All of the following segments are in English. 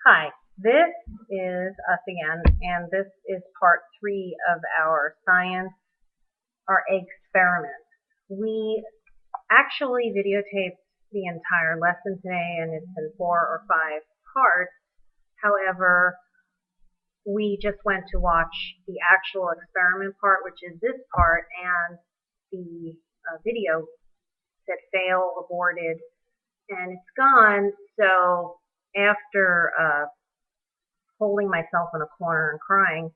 Hi, this is us again, and this is part 3 of our experiment. We actually videotaped the entire lesson today, and it's in 4 or 5 parts. However, we just went to watch the actual experiment part, which is this part, and the video said fail, aborted, and it's gone. So after holding myself in a corner and crying,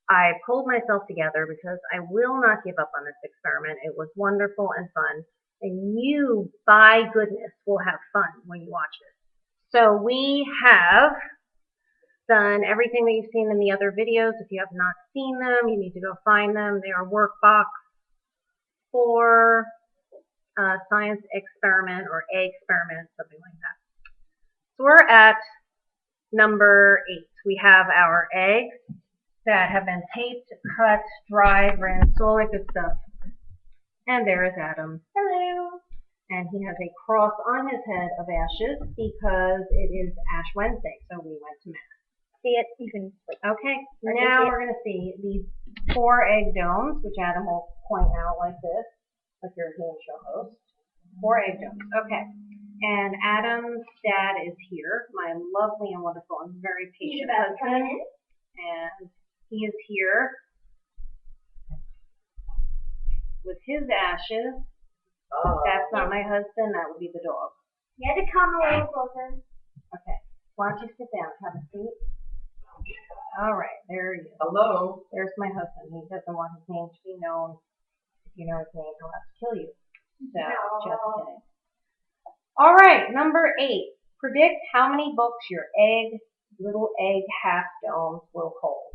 I pulled myself together because I will not give up on this experiment. It was wonderful and fun, and you, by goodness, will have fun when you watch it. So we have done everything that you've seen in the other videos. If you have not seen them, you need to go find them. They are Workbox for Science Experiment or Eggsperiment, something like that. So we're at number 8. We have our eggs that have been taped, cut, dried, rinsed, all that good stuff. And there is Adam. Hello. And he has a cross on his head of ashes because it is Ash Wednesday, so we went to Mass. See it? You can. Okay, now we're going to see these 4 egg domes, which Adam will point out like this, like your game show host. 4 egg domes. Okay. And Adam's dad is here, my lovely and wonderful and very patient husband. And he is here with his ashes. That's not my husband, that would be the dog. You had to come a little closer. Okay. Why don't you sit down, have a seat. All right, there he is. Hello. There's my husband. He doesn't want his name to be known. If you know his name, he'll have to kill you. So, just kidding. All right, number 8. Predict how many books your little egg half domes will hold.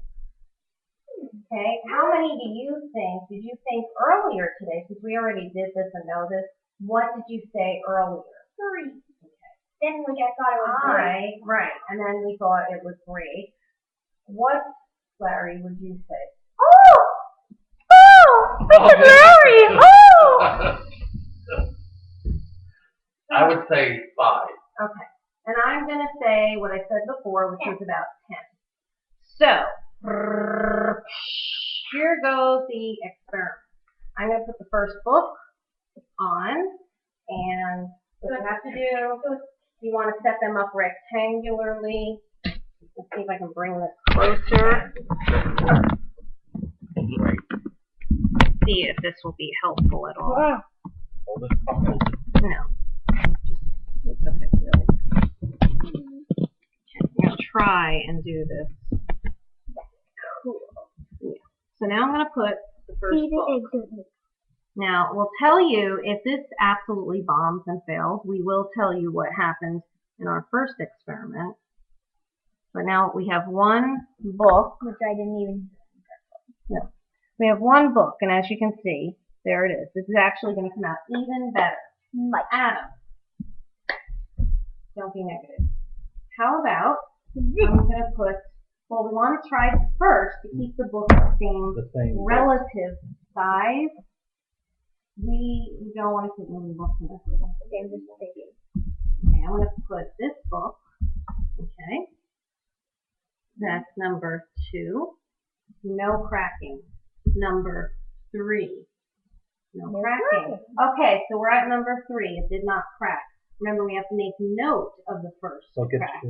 Okay, how many did you think earlier today, since we already did this and know this, what did you say earlier? 3. Okay. Then we just thought it was 3. Right, and then we thought it was 3. What, Larry, would you say? Mr. Larry! I would say 5. Okay, and I'm going to say what I said before, which was about 10. So, here goes the experiment. I'm going to put the first book on, and what you have to do, you want to set them up rectangularly. Let's see if I can bring this closer. See if this will be helpful at all. Hold it. No. It's okay, really. Okay, I'm going to try and do this. Cool. Yeah. So now I'm going to put the first book. Now, we'll tell you if this absolutely bombs and fails. We will tell you what happened in our first experiment. But now we have one book. Which I didn't even. No. We have one book, and as you can see, there it is. This is actually going to come out even better. Adam, don't be negative. How about I'm going to put, well, we want to try first to keep the book the same relative size. We don't want to keep moving books in this little. Okay, I'm just thinking. Okay, I'm going to put this book, okay, that's number 2, no cracking. Number 3, no cracking. Okay, so we're at number 3. It did not crack. Remember, we have to make note of the first crack.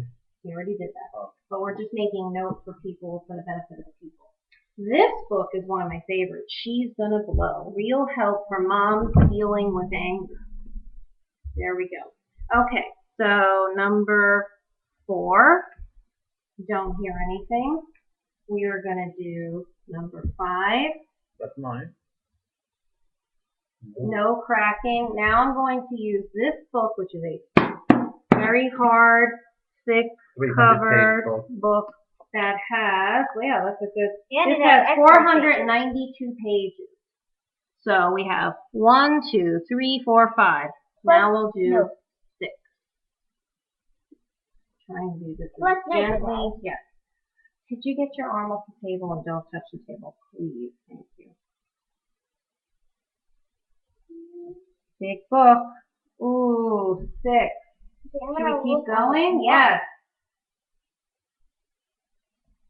We already did that. But we're just making note for people, for the benefit of the people. This book is one of my favorites. She's Gonna Blow. Real help for moms dealing with anger. There we go. Okay, so number 4. Don't hear anything. We are going to do number 5. That's mine. No cracking. Now I'm going to use this book, which is a very hard, thick covered book that has, well, yeah, that's a good, this has 492 pages. So we have 1, 2, 3, 4, 5. Now we'll do 6. Trying to do this gently. Yes. Could you get your arm off the table and don't touch the table, please? Thank you. Big book. Ooh, 6. Should we keep going? Yes.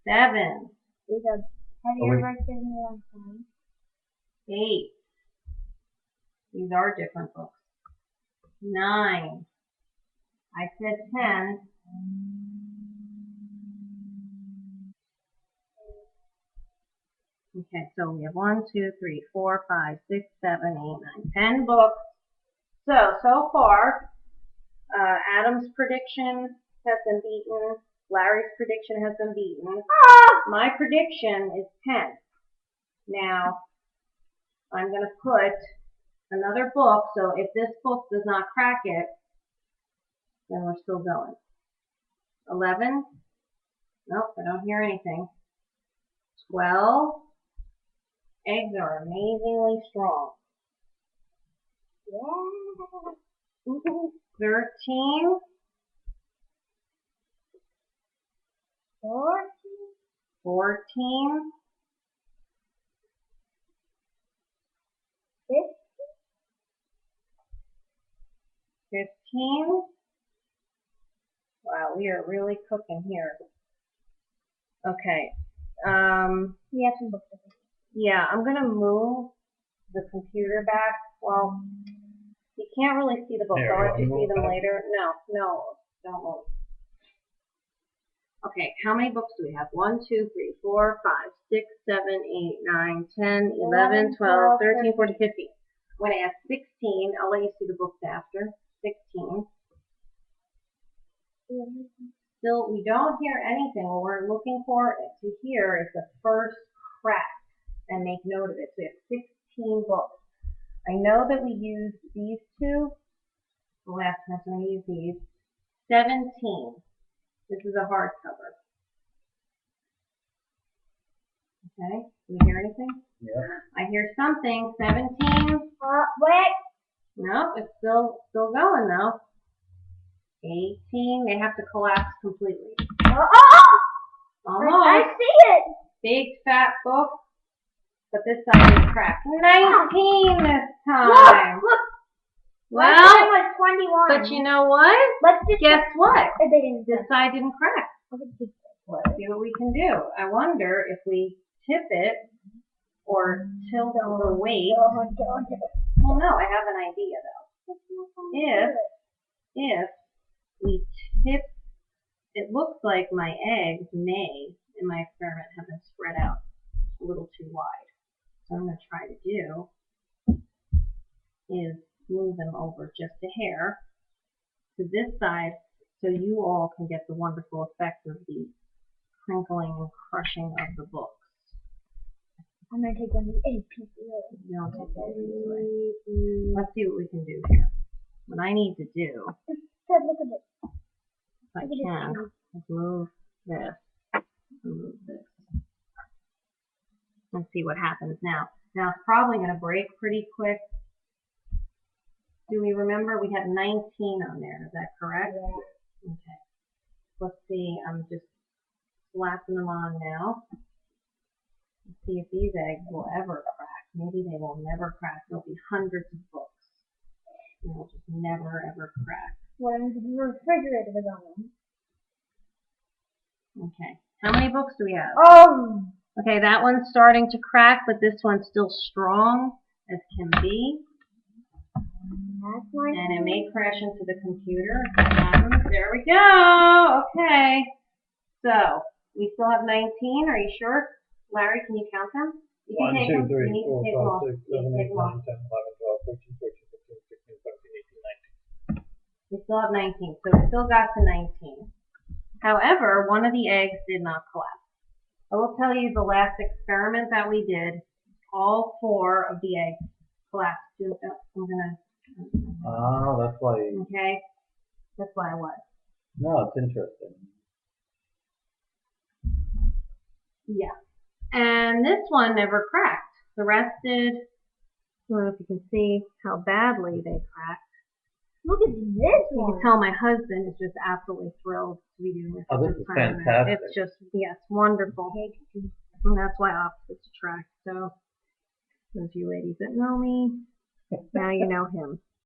7, These are heavier versions than the last time. 8. These are different books. 9. I said 10. Okay, so we have 1, 2, 3, 4, 5, 6, 7, 8, 9, 10 books. So far, Adam's prediction has been beaten. Larry's prediction has been beaten. My prediction is 10. Now, I'm going to put another book, so if this book does not crack it, then we're still going. 11. Nope, I don't hear anything. 12. Eggs are amazingly strong. Yeah. 13. 14. 15. Wow, we are really cooking here. Okay. We have some books. Yeah, I'm going to move the computer back. Well, you can't really see the books. Here, I'll let you you see move them back. later. No, don't move. Okay, how many books do we have? 1, 2, 3, 4, 5, 6, 7, 8, 9, 10, 11, 12, 13, 14, 15. When I add 16, I'll let you see the books after. 16. Still, we don't hear anything. What we're looking for to hear is the first crack and make note of it. So we have 16 books. I know that we used these two. The last time I used these. 17. This is a hardcover. Okay, do we hear anything? Yeah. I hear something. 17. Wait. Nope, it's still going though. 18. They have to collapse completely. Almost. I see it. Big fat book, but this side is cracked. 19 this time. Look. Well, Last time was 21. but you know what? Let's just Guess what? They didn't. This side didn't crack. Let's Let's see what we can do. I wonder if we tip it or tilt the weight. Well, no, I have an idea though. If we tip, it looks like my eggs may, in my experiment, have been spread out a little too wide. So what I'm going to try to do is move them over just a hair to this side so you all can get the wonderful effect of the crinkling and crushing of the books. I'm going to take one of the 8 pieces. You don't take those away. Let's see what we can do here. What I need to do, Dad, look at it. if I can, is move this and move this. And see what happens now. Now it's probably going to break pretty quick. Do we remember we had 19 on there? Is that correct? Yeah. Okay. Let's see. I'm just slapping them on now. Let's see if these eggs will ever crack. Maybe they will never crack. There'll be hundreds of books. And they'll just never ever crack. When the refrigerator was on. Okay. How many books do we have? Okay, that one's starting to crack, but this one's still strong as can be. That's my And it may crash into the computer. There we go. Okay. So, we still have 19. Are you sure? Larry, can you count them? You can 1, take 2, them. 3, You need to 4, take them all. 5, 6, You 7, need to 8, take them all. 9, 10, 11, 12, 13, 14, 15, 16, 17, 18, 19. We still have 19. So we still got to 19. However, one of the eggs did not collapse. I will tell you the last experiment that we did, all 4 of the eggs collapsed. I'm going to... Ah, that's why. Okay? That's why I was. No, it's interesting. Yeah. And this one never cracked. The rest did. I don't know if you can see how badly they cracked. Look at this You one. can tell my husband is just absolutely thrilled to be doing this. Oh, this at is time. fantastic. It's just, yes, wonderful. And that's why opposites attract. So, those of you ladies that know me, now you know him.